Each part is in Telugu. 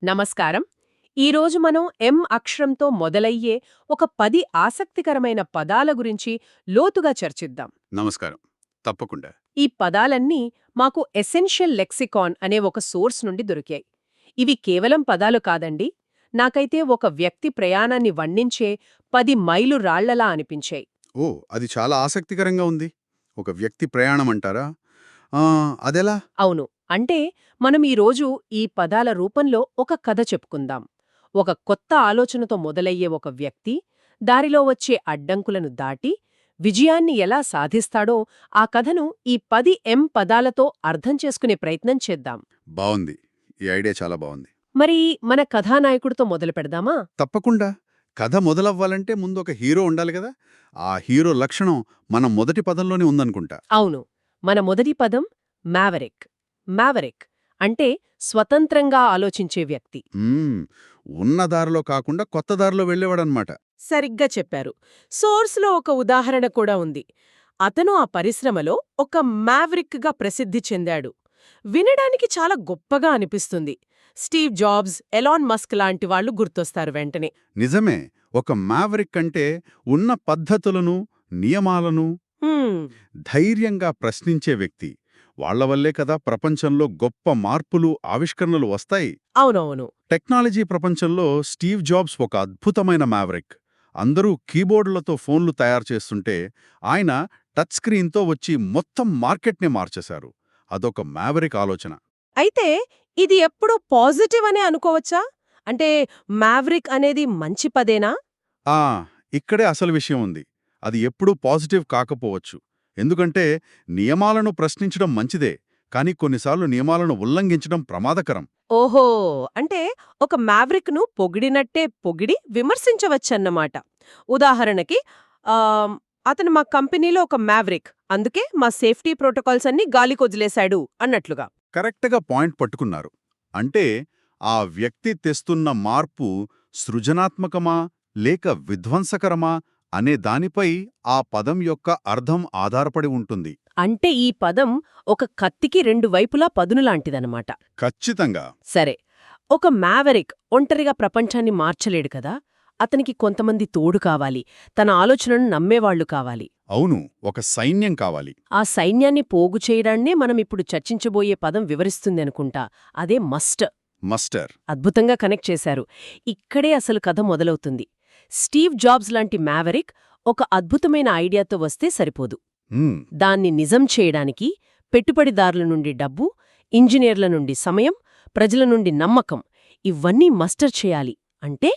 నమస్కారం. ఈరోజు మనం ఎం అక్షరంతో మొదలయ్యే ఒక 10 ఆసక్తికరమైన పదాల గురించి లోతుగా చర్చిద్దాం. నమస్కారం. తప్పకుండా. ఈ పదాలన్నీ మాకు ఎసెన్షియల్ లెక్సికాన్ అనే ఒక సోర్స్ నుండి దొరికాయి. ఇవి కేవలం పదాలు కాదండి, నాకైతే ఒక వ్యక్తి ప్రయాణాన్ని వర్ణించే 10 మైలు రాళ్లలా అనిపించాయి. ఓ, అది చాలా ఆసక్తికరంగా ఉంది. ఒక వ్యక్తి ప్రయాణం అంటారా? అదెలా? అవును, అంటే మనం ఈరోజు ఈ పదాల రూపంలో ఒక కథ చెప్పుకుందాం. ఒక కొత్త ఆలోచనతో మొదలయ్యే ఒక వ్యక్తి దారిలో వచ్చే అడ్డంకులను దాటి విజయాన్ని ఎలా సాధిస్తాడో ఆ కథను ఈ 10 పదాలతో అర్థం చేసుకునే ప్రయత్నం చేద్దాం. బావుంది. ఈ ఐడియా చాలా బావుంది. మరి మన కథానాయకుడితో మొదలు పెడదామా? తప్పకుండా. కథ మొదలవ్వాలంటే ముందు ఒక హీరో ఉండాలి కదా! ఆ హీరో లక్షణం మన మొదటి పదంలోనే ఉందనుకుంటా. అవును, మన మొదటి పదం మ్యావరిక్. మ్యావరిక్ అంటే స్వతంత్రంగా ఆలోచించే వ్యక్తి. మ్మ్, ఉన్న దారిలో కాకుండా కొత్త దారిలో వెళ్ళేవాడనమాట. సరిగ్గా చెప్పారు. సోర్స్లో ఒక ఉదాహరణ కూడా ఉంది. అతను ఆ పరిశ్రమలో ఒక మ్యావరిక్గా ప్రసిద్ధి చెందాడు. వినడానికి చాలా గొప్పగా అనిపిస్తుంది. స్టీవ్ జాబ్స్, ఎలాన్ మస్క్ లాంటి వాళ్ళు గుర్తొస్తారు వెంటనే. నిజమే. ఒక మ్యావరిక్ అంటే ఉన్న పద్ధతులను, నియమాలను హ్మ్, ధైర్యంగా ప్రశ్నించే వ్యక్తి. వాళ్ల వల్లే కదా ప్రపంచంలో గొప్ప మార్పులు, ఆవిష్కరణలు వస్తాయి. అవునవును. టెక్నాలజీ ప్రపంచంలో స్టీవ్ జాబ్స్ ఒక అద్భుతమైన మ్యావరిక్. అందరూ కీబోర్డులతో ఫోన్లు తయారు చేస్తుంటే ఆయన టచ్ స్క్రీన్తో వచ్చి మొత్తం మార్కెట్నే మార్చేశారు. అదొక మ్యావరిక్ ఆలోచన. అయితే ఇది ఎప్పుడూ పాజిటివ్ అనే అనుకోవచ్చా? అంటే మ్యావరిక్ అనేది మంచి పదేనా? ఆ ఇక్కడే అసలు విషయం ఉంది. అది ఎప్పుడూ పాజిటివ్ కాకపోవచ్చు. ఎందుకంటే నియమాలను ప్రశ్నించడం మంచిదే, కానీ కొన్నిసార్లు నియమాలను ఉల్లంఘించడం ప్రమాదకరం. ఓహో, అంటే ఒక మ్యావరిక్ను పొగిడినట్టే పొగిడి విమర్శించవచ్చన్నమాట. ఉదాహరణకి ఆమ్, అతను మా కంపెనీలో ఒక మ్యావరిక్, అందుకే మా సేఫ్టీ ప్రోటోకాల్స్ అన్ని గాలికొదిలేశాడు అన్నట్లుగా. కరెక్ట్గా పాయింట్ పట్టుకున్నారు. అంటే ఆ వ్యక్తి తెస్తున్న మార్పు సృజనాత్మకమా లేక విధ్వంసకరమా అనే దానిపై ఆ పదం యొక్క అర్థం ఆధారపడి ఉంటుంది. అంటే ఈ పదం ఒక కత్తికి రెండు వైపులా పదునులాంటిదన్నమాట. ఖచ్చితంగా. సరే, ఒక మ్యావరిక్ ఒంటరిగా ప్రపంచాన్ని మార్చలేడు కదా. అతనికి కొంతమంది తోడు కావాలి, తన ఆలోచనను నమ్మేవాళ్లు కావాలి. అవును, ఒక సైన్యం కావాలి. ఆ సైన్యాన్ని పోగు చేయడాన్నే మనం ఇప్పుడు చర్చించబోయే పదం వివరిస్తుంది అనుకుంటా. అదే మస్ట్. మస్టర్. అద్భుతంగా కనెక్ట్ చేశారు. ఇక్కడే అసలు కథ మొదలవుతుంది. స్టీవ్ జాబ్స్ లాంటి మ్యావరిక్ ఒక అద్భుతమైన ఐడియాతో వస్తే సరిపోదు. మ్మ్, దాన్ని నిజం చేయడానికి పెట్టుబడిదారుల నుండి డబ్బు, ఇంజనీర్ల నుండి సమయం, ప్రజల నుండి నమ్మకం ఇవన్నీ మస్టర్ చేయాలి. అంటే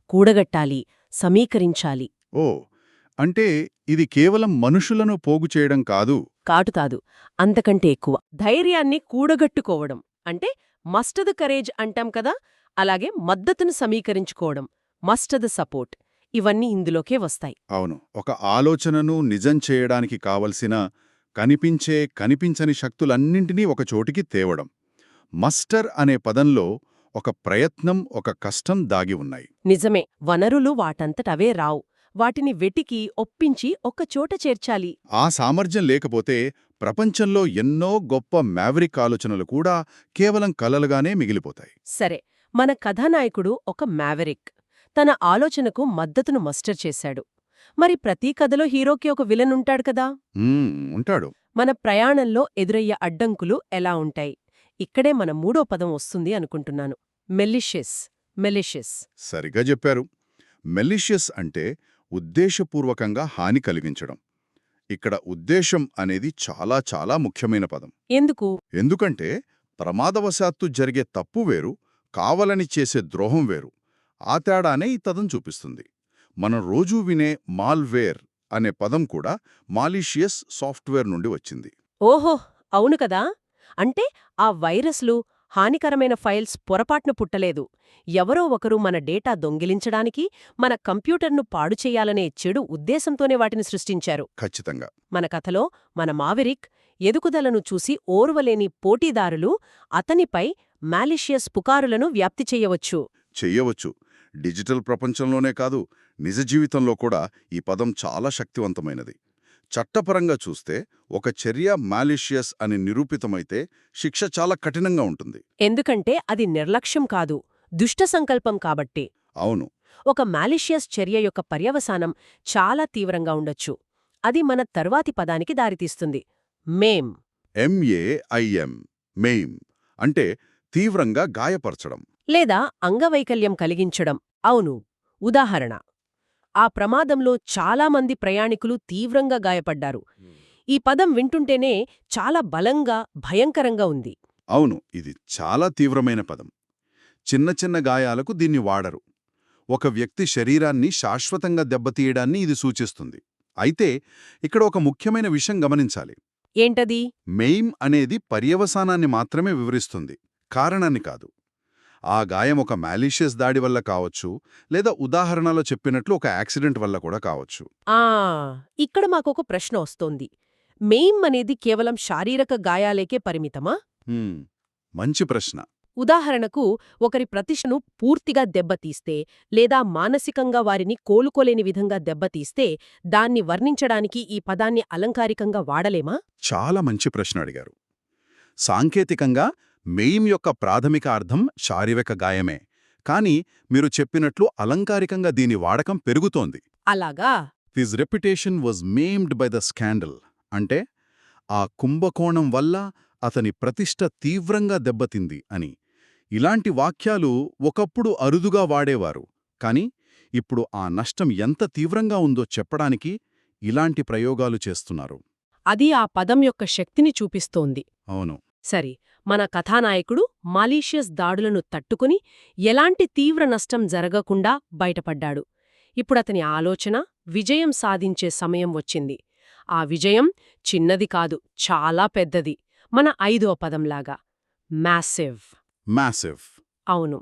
కూడగట్టాలి, సమీకరించాలి. ఓ, అంటే ఇది కేవలం మనుషులను పోగు చేయడం కాదు. కాదు, అంతకంటే ఎక్కువ. ధైర్యాన్ని కూడగట్టుకోవడం అంటే మస్టద కరేజ్ అంటాం కదా, అలాగే మద్దతును సమీకరించుకోవడం, మస్టద సపోర్ట్, ఇవన్నీ ఇందులోకే వస్తాయి. అవును, ఒక ఆలోచనను నిజం చేయడానికి కావలసిన కనిపించని శక్తులన్నింటినీ ఒక చోటికి తేవడం. మస్టర్ అనే పదంలో ఒక ప్రయత్నం, ఒక కష్టం దాగి ఉన్నాయి. నిజమే, వనరులు వాటంతటవే రావు. వాటిని వెటికి, ఒప్పించి ఒక్కచోట చేర్చాలి. ఆ సామర్థ్యం లేకపోతే ప్రపంచంలో ఎన్నో గొప్ప మ్యావరిక్ ఆలోచనలు కూడా కేవలం కలలుగానే మిగిలిపోతాయి. సరే, మన కథానాయకుడు ఒక మ్యావరిక్. తన ఆలోచనకు మద్దతును మస్టర్ చేశాడు. మరి ప్రతి కథలో హీరోకి ఒక విలన్ ఉంటాడు కదా. ఉంటాడు. మన ప్రయాణంలో ఎదురయ్యే అడ్డంకులు ఎలా ఉంటాయి? ఇక్కడే మన మూడో పదం వస్తుంది అనుకుంటున్నాను. మెలిషియస్. సరిగా చెప్పారు. మెలిషియస్ అంటే ఉద్దేశపూర్వకంగా హాని కలిగించడం. ఇక్కడ ఉద్దేశం అనేది చాలా చాలా ముఖ్యమైన పదం. ఎందుకు? ఎందుకంటే ప్రమాదవశాత్తు జరిగే తప్పు వేరు, కావాలని చేసే ద్రోహం వేరు. ఆ తేడానే ఈ పదం చూపిస్తుంది. మనం రోజూ వినే మాల్వేర్ అనే పదం కూడా మాలిషియస్ సాఫ్ట్వేర్ నుండి వచ్చింది. ఓహో, అవును కదా. అంటే ఆ వైరస్లు, హానికరమైన ఫైల్స్ పొరపాటును పుట్టలేదు. ఎవరో ఒకరు మన డేటా దొంగిలించడానికి, మన కంప్యూటర్ను పాడుచెయ్యాలనే చెడు ఉద్దేశంతోనే వాటిని సృష్టించారు. ఖచ్చితంగా. మన కథలో మన మావరిక్ ఎదుగుదలను చూసి ఓర్వలేని పోటీదారులు అతనిపై మాలిషియస్ పుకారులను వ్యాప్తి చెయ్యవచ్చు. డిజిటల్ ప్రపంచంలోనే కాదు, నిజ జీవితంలో కూడా ఈ పదం చాలా శక్తివంతమైనది. చట్టపరంగా చూస్తే ఒక చర్య మాలిషియస్ అని నిరూపితమైతే శిక్ష చాలా కఠినంగా ఉంటుంది. ఎందుకంటే అది నిర్లక్ష్యం కాదు, దుష్ట సంకల్పం కాబట్టే. అవును. ఒక మాలిషియస్ చర్య యొక్క పర్యవసానం చాలా తీవ్రంగా ఉండొచ్చు. అది మన తర్వాతి పదానికి దారితీస్తుంది. మేం. MEAIM మెయిమ్ అంటే తీవ్రంగా గాయపరచడం. లేదా అంగవైకల్యం కలిగించడం. అవును. ఉదాహరణ, ఆ ప్రమాదంలో చాలామంది ప్రయాణికులు తీవ్రంగా గాయపడ్డారు. ఈ పదం వింటుంటేనే చాలా బలంగా, భయంకరంగా ఉంది. అవును, ఇది చాలా తీవ్రమైన పదం. చిన్న చిన్న గాయాలకు దీన్ని వాడరు. ఒక వ్యక్తి శరీరాన్ని శాశ్వతంగా దెబ్బతీయడాన్ని ఇది సూచిస్తుంది. అయితే ఇక్కడ ఒక ముఖ్యమైన విషయం గమనించాలి. ఏంటది? మెయిమ్ అనేది పర్యవసానాన్ని మాత్రమే వివరిస్తుంది, కారణాన్ని కాదు. ఆ గాయం ఒక మాలిషియస్ దాడి వల్ల కావచ్చు, లేదా ఉదాహరణలో చెప్పినట్లు ఒక యాక్సిడెంట్ వల్ల కూడా కావచ్చు. ఆ ఇక్కడ మాకొక ప్రశ్న వస్తోంది. మెయిమ్ అనేది కేవలం శారీరక గాయాలేకే పరిమితమా? హ్మ్, మంచి ప్రశ్న. ఉదాహరణకు, ఒకరి ప్రతిష్టను పూర్తిగా దెబ్బతీస్తే, లేదా మానసికంగా వారిని కోలుకోలేని విధంగా దెబ్బతీస్తే, దాన్ని వర్ణించడానికి ఈ పదాన్ని అలంకారికంగా వాడలేమా? చాలా మంచి ప్రశ్న అడిగారు. సాంకేతికంగా మెయిమ్ యొక్క ప్రాథమిక అర్థం శారీరక గాయమే, కానీ మీరు చెప్పినట్లు అలంకారికంగా దీని వాడకం పెరుగుతోంది. అలాగా? His reputation was maimed by the scandal అంటే ఆ కుంభకోణం వల్ల అతని ప్రతిష్ట తీవ్రంగా దెబ్బతింది అని. ఇలాంటి వాక్యాలు ఒకప్పుడు అరుదుగా వాడేవారు, కాని ఇప్పుడు ఆ నష్టం ఎంత తీవ్రంగా ఉందో చెప్పడానికి ఇలాంటి ప్రయోగాలు చేస్తున్నారు. అది ఆ పదం యొక్క శక్తిని చూపిస్తోంది. అవును. సరి, మన కథానాయకుడు మాలీషియస్ దాడులను తట్టుకుని ఎలాంటి తీవ్ర నష్టం జరగకుండా బయటపడ్డాడు. ఇప్పుడతని ఆలోచన విజయం సాధించే సమయం వచ్చింది. ఆ విజయం చిన్నది కాదు, చాలా పెద్దది. మన 5వ పదంలాగా మ్యాసివ్. మ్యాసివ్. అవును.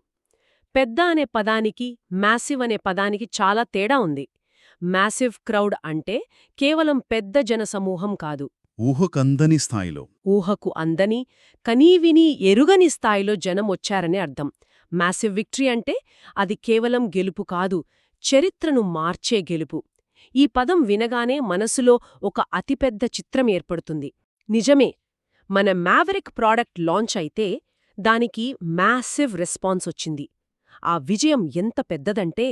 పెద్ద అనే పదానికి, మ్యాసివ్ అనే పదానికి చాలా తేడా ఉంది. మ్యాసివ్ క్రౌడ్ అంటే కేవలం పెద్ద జనసమూహం కాదు. ఊహకందని స్థాయిలో. ఊహకు అందని, కనీవినీ ఎరుగని స్థాయిలో జనం వచ్చారనే అర్థం. మ్యాసివ్ విక్టరీ అంటే అది కేవలం గెలుపు కాదు, చరిత్రను మార్చే గెలుపు. ఈ పదం వినగానే మనసులో ఒక అతిపెద్ద చిత్రం ఏర్పడుతుంది. నిజమే, మన మ్యావరిక్ ప్రాడక్ట్ లాంచ్ అయితే దానికి మ్యాసివ్ రెస్పాన్స్ వచ్చింది. ఆ విజయం ఎంత పెద్దదంటే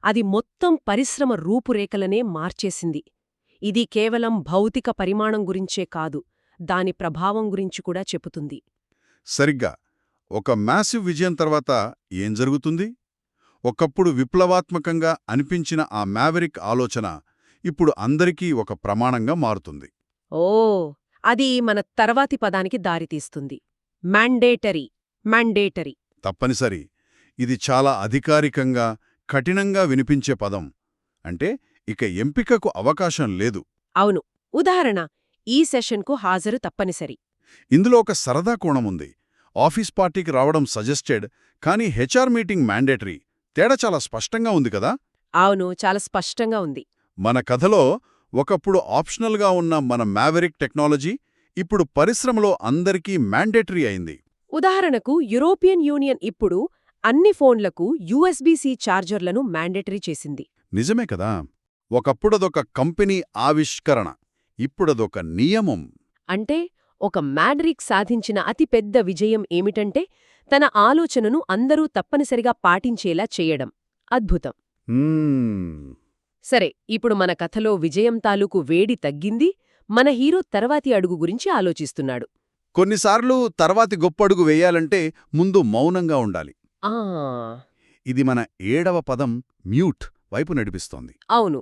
అది మొత్తం పరిశ్రమ రూపురేఖలనే మార్చేసింది. ఇది కేవలం భౌతిక పరిమాణం గురించే కాదు, దాని ప్రభావం గురించి కూడా చెబుతుంది. సరిగ్గా. ఒక మ్యాసివ్ విజయం తర్వాత ఏం జరుగుతుంది? ఒకప్పుడు విప్లవాత్మకంగా అనిపించిన ఆ మ్యావరిక్ ఆలోచన ఇప్పుడు అందరికీ ఒక ప్రమాణంగా మారుతుంది. ఓ, అది మన తర్వాతి పదానికి దారితీస్తుంది. మ్యాండేటరీ. మ్యాండేటరీ. తప్పనిసరి. ఇది చాలా అధికారికంగా, కఠినంగా వినిపించే పదం. అంటే ఇక ఎంపికకు అవకాశం లేదు. అవును. ఉదాహరణ, ఈ సెషన్కు హాజరు తప్పనిసరి. ఇందులో ఒక సరదా కోణముంది. ఆఫీస్ పార్టీకి రావడం సజెస్టెడ్, కానీ హెచ్ఆర్ మీటింగ్ మ్యాండేటరీ. తేడా చాలా స్పష్టంగా ఉంది కదా? అవును, చాలా స్పష్టంగా ఉంది. మన కథలో ఒకప్పుడు ఆప్షనల్గా ఉన్న మన మ్యావరిక్ టెక్నాలజీ ఇప్పుడు పరిశ్రమలో అందరికీ మ్యాండేటరీ అయింది. ఉదాహరణకు, యూరోపియన్ యూనియన్ ఇప్పుడు అన్ని ఫోన్లకు USB-C ఛార్జర్లను మ్యాండేటరీ చేసింది. నిజమే కదా? ఒకప్పుడదొక కంపెనీ ఆవిష్కరణ, ఇప్పుడదొక నియమం. అంటే ఒక మ్యాడ్రిక్ సాధించిన అతిపెద్ద విజయం ఏమిటంటే తన ఆలోచనను అందరూ తప్పనిసరిగా పాటించేలా చేయడం. అద్భుతం. సరే, ఇప్పుడు మన కథలో విజయం తాలూకు వేడి తగ్గింది. మన హీరో తర్వాతి అడుగు గురించి ఆలోచిస్తున్నాడు. కొన్నిసార్లు తర్వాతి గొప్పడుగు వేయాలంటే ముందు మౌనంగా ఉండాలి. ఆ ఇది మన 7వ పదం మ్యూట్ వైపు నడిపిస్తోంది. అవును.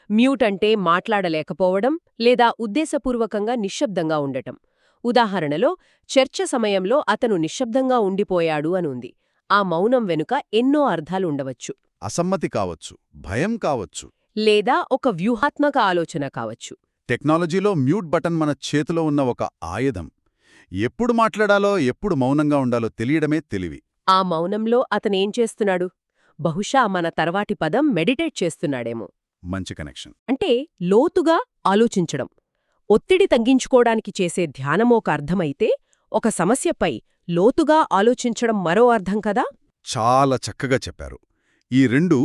మ్యూట్ అంటే మాట్లాడలేకపోవడం లేదా ఉద్దేశపూర్వకంగా నిశ్శబ్దంగా ఉండటం. ఉదాహరణలో, చర్చ సమయంలో అతను నిశ్శబ్దంగా ఉండిపోయాడు అనుంది. ఆ మౌనం వెనుక ఎన్నో అర్థాలుండవచ్చు. అసమ్మతి కావచ్చు, భయం కావచ్చు, లేదా ఒక వ్యూహాత్మక ఆలోచన కావచ్చు. టెక్నాలజీలో మ్యూట్ బటన్ మన చేతిలో ఉన్న ఒక ఆయుధం. ఎప్పుడు మాట్లాడాలో, ఎప్పుడు మౌనంగా ఉండాలో తెలియడమే తెలివి. ఆ మౌనంలో అతనేం చేస్తున్నాడు? బహుశా మన తర్వాటి పదం మెడిటేట్ చేస్తున్నాడేమో. మంచి కనెక్షన్. అంటే లోతుగా ఆలోచించడం. ఒత్తిడి తగ్గించుకోవడానికి చేసే ధ్యానం ఒక అర్థమైతే, ఒక సమస్యపై లోతుగా ఆలోచించడం మరో అర్థం కదా? చాలా చక్కగా చెప్పారు. ఈ రెండూ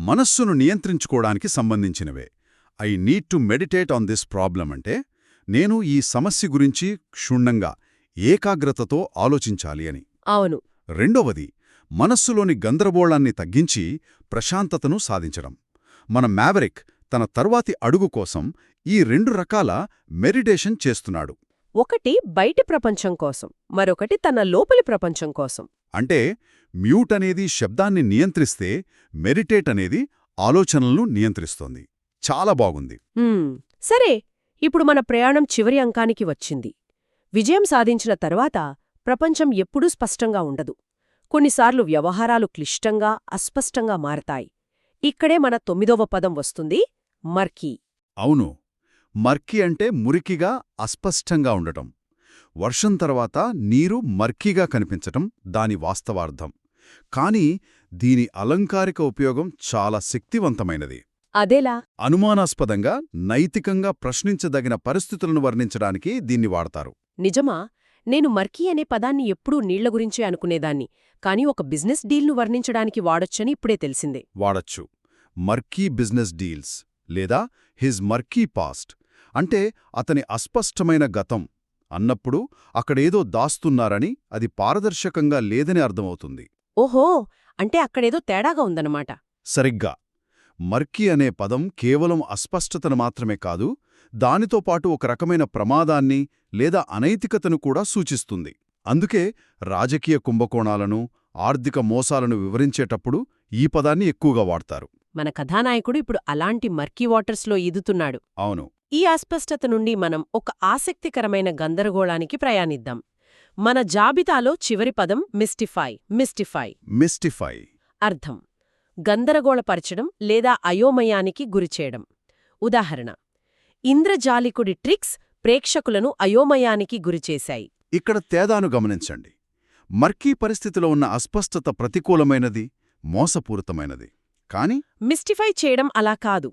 మనస్సును నియంత్రించుకోవడానికి సంబంధించినవే. I need to meditate on this problem అంటే నేను ఈ సమస్య గురించి క్షుణ్ణంగా, ఏకాగ్రతతో ఆలోచించాలి అని. అవును. రెండవది, మనస్సులోని గందరగోళాన్ని తగ్గించి ప్రశాంతతను సాధించడం. మన మ్యావరిక్ తన తర్వాతి అడుగు కోసం ఈ 2 రకాల మెడిటేషన్ చేస్తున్నాడు. ఒకటి బయటి ప్రపంచం కోసం, మరొకటి తన లోపలి ప్రపంచం కోసం. అంటే మ్యూట్ అనేది శబ్దాన్ని నియంత్రిస్తే మెడిటేట్ అనేది ఆలోచనలను నియంత్రిస్తోంది. చాలా బాగుంది. సరే, ఇప్పుడు మన ప్రయాణం చివరి అంకానికి వచ్చింది. విజయం సాధించిన తర్వాత ప్రపంచం ఎప్పుడూ స్పష్టంగా ఉండదు. కొన్నిసార్లు వ్యవహారాలు క్లిష్టంగా, అస్పష్టంగా మారతాయి. ఇక్కడే మన 9వ పదం వస్తుంది, మర్కీ. అవును, మర్కీ అంటే మురికిగా, అస్పష్టంగా ఉండటం. వర్షం తర్వాత నీరు మర్కీగా కనిపించటం దాని వాస్తవార్థం. కానీ దీని అలంకారిక ఉపయోగం చాలా శక్తివంతమైనది. అదెలా? అనుమానాస్పదంగా, నైతికంగా ప్రశ్నించదగిన పరిస్థితులను వర్ణించడానికి దీన్ని వాడతారు. నిజమా? నేను మర్కీ అనే పదాన్ని ఎప్పుడూ నీళ్ల గురించే అనుకునేదాన్ని, కానీ ఒక బిజినెస్ డీల్ను వర్ణించడానికి వాడొచ్చని ఇప్పుడే తెలిసిందే. వాడచ్చు. మర్కీ బిజినెస్ డీల్స్ లేదా హిజ్ మర్కీ పాస్ట్ అంటే అతని అస్పష్టమైన గతం అన్నప్పుడు అక్కడేదో దాస్తున్నారని, అది పారదర్శకంగా లేదని అర్థమవుతుంది. ఓహో, అంటే అక్కడేదో తేడాగా ఉందన్నమాట. సరిగ్గా. మర్కీ అనే పదం కేవలం అస్పష్టతను మాత్రమే కాదు, దానితో పాటు ఒక రకమైన ప్రమాదాన్ని లేదా అనైతికతను కూడా సూచిస్తుంది. అందుకే రాజకీయ కుంభకోణాలను, ఆర్థిక మోసాలను వివరించేటప్పుడు ఈ పదాన్ని ఎక్కువగా వాడతారు. మన కథానాయకుడు ఇప్పుడు అలాంటి మర్కీ వాటర్స్లో ఈదుతున్నాడు. అవును. ఈ అస్పష్టత నుండి మనం ఒక ఆసక్తికరమైన గందరగోళానికి ప్రయాణిద్దాం. మన జాబితాలో చివరి పదం మిస్టిఫై. మిస్టిఫై అర్థం గందరగోళపరచడం లేదా అయోమయానికి గురిచేయడం. ఉదాహరణ: ఇంద్రజాలికుడి ట్రిక్స్ ప్రేక్షకులను అయోమయానికి గురిచేశాయి. ఇక్కడ తేడాను గమనించండి. మర్కీ పరిస్థితిలో ఉన్న అస్పష్టత ప్రతికూలమైనది, మోసపూరితమైనది. కాని మిస్టిఫై చేయడం అలా కాదు.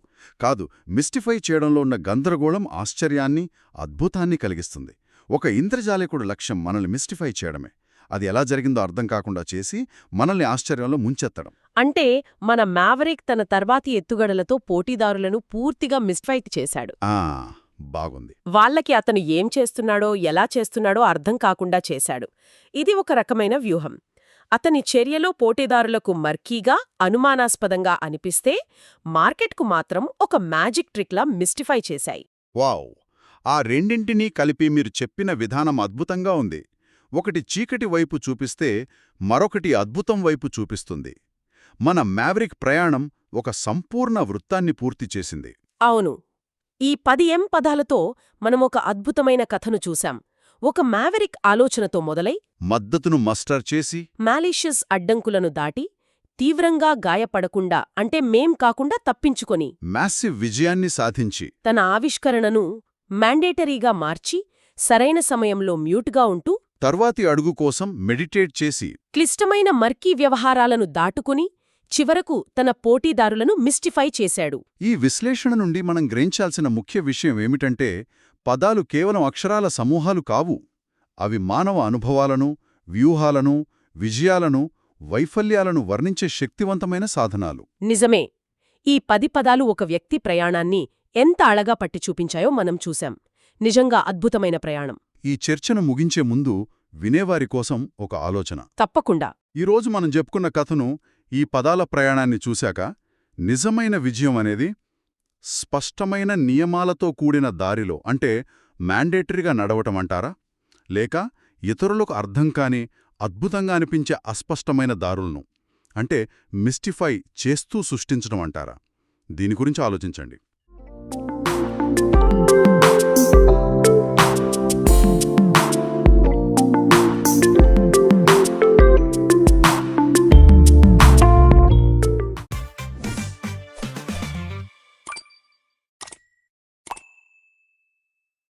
మిస్టిఫై చేయడంలో ఉన్న గందరగోళం ఆశ్చర్యాన్ని, అద్భుతాన్ని కలిగిస్తుంది. ఒక ఇంద్రజాలికుడు లక్ష్యం మనల్ని మిస్టిఫై చేయడమే. అది ఎలా జరిగిందో అర్థం కాకుండా చేసి మనల్ని ఆశ్చర్యంలో ముంచెత్తడం. అంటే మన మ్యావరిక్ తన తర్వాతి ఎత్తుగడలతో పోటీదారులను పూర్తిగా మిస్టిఫై చేశాడు. బాగుంది. వాళ్ళకి అతను ఏం చేస్తున్నాడో, ఎలా చేస్తున్నాడో అర్థం కాకుండా చేశాడు. ఇది ఒక రకమైన వ్యూహం. అతని చర్యలో పోటీదారులకు మర్కీగా, అనుమానాస్పదంగా అనిపిస్తే మార్కెట్కు మాత్రం ఒక మ్యాజిక్ ట్రిక్లా మిస్టిఫై చేశాయి. వావ్! ఆ రెండింటినీ కలిపి మీరు చెప్పిన విధానం అద్భుతంగా ఉంది. ఒకటి చీకటి వైపు చూపిస్తే మరొకటి అద్భుతం వైపు చూపిస్తుంది. మన మ్యావరిక్ ప్రయాణం ఒక సంపూర్ణ వృత్తాన్ని పూర్తి చేసింది. అవును. ఈ 10 పదాలతో మనమొక అద్భుతమైన కథను చూశాం. ఒక మ్యావరిక్ ఆలోచనతో మొదలై, మద్దతును మస్టర్ చేసి, మాలీషియస్ అడ్డంకులను దాటి, తీవ్రంగా గాయపడకుండా, అంటే మేం కాకుండా తప్పించుకొని, మ్యాసివ్ విజయాన్ని సాధించి, తన ఆవిష్కరణను మ్యాండేటరీగా మార్చి, సరైన సమయంలో మ్యూట్గా ఉంటూ, తర్వాతి అడుగు కోసం మెడిటేట్ చేసి, క్లిష్టమైన మర్కీ వ్యవహారాలను దాటుకుని, చివరకు తన పోటీదారులను మిస్టిఫై చేశాడు. ఈ విశ్లేషణ నుండి మనం గ్రహించాల్సిన ముఖ్య విషయం ఏమిటంటే, పదాలు కేవలం అక్షరాల సమూహాలు కావు. అవి మానవ అనుభవాలను, వ్యూహాలను, విజయాలను, వైఫల్యాలను వర్ణించే శక్తివంతమైన సాధనాలు. నిజమే. ఈ 10 పదాలు ఒక వ్యక్తి ప్రయాణాన్ని ఎంత అళగా పట్టి చూపించాయో మనం చూశాం. నిజంగా అద్భుతమైన ప్రయాణం. ఈ చర్చను ముగించే ముందు వినేవారి కోసం ఒక ఆలోచన. తప్పకుండా. ఈరోజు మనం చెప్పుకున్న కథను, ఈ పదాల ప్రయాణాన్ని చూశాక, నిజమైన విజయం అనేది స్పష్టమైన నియమాలతో కూడిన దారిలో, అంటే మ్యాండేటరీగా నడవటమంటారా? లేక ఇతరులకు అర్థం కాని, అద్భుతంగా అనిపించే అస్పష్టమైన దారులను, అంటే మిస్టిఫై చేస్తూ సృష్టించడం అంటారా? దీని గురించి ఆలోచించండి.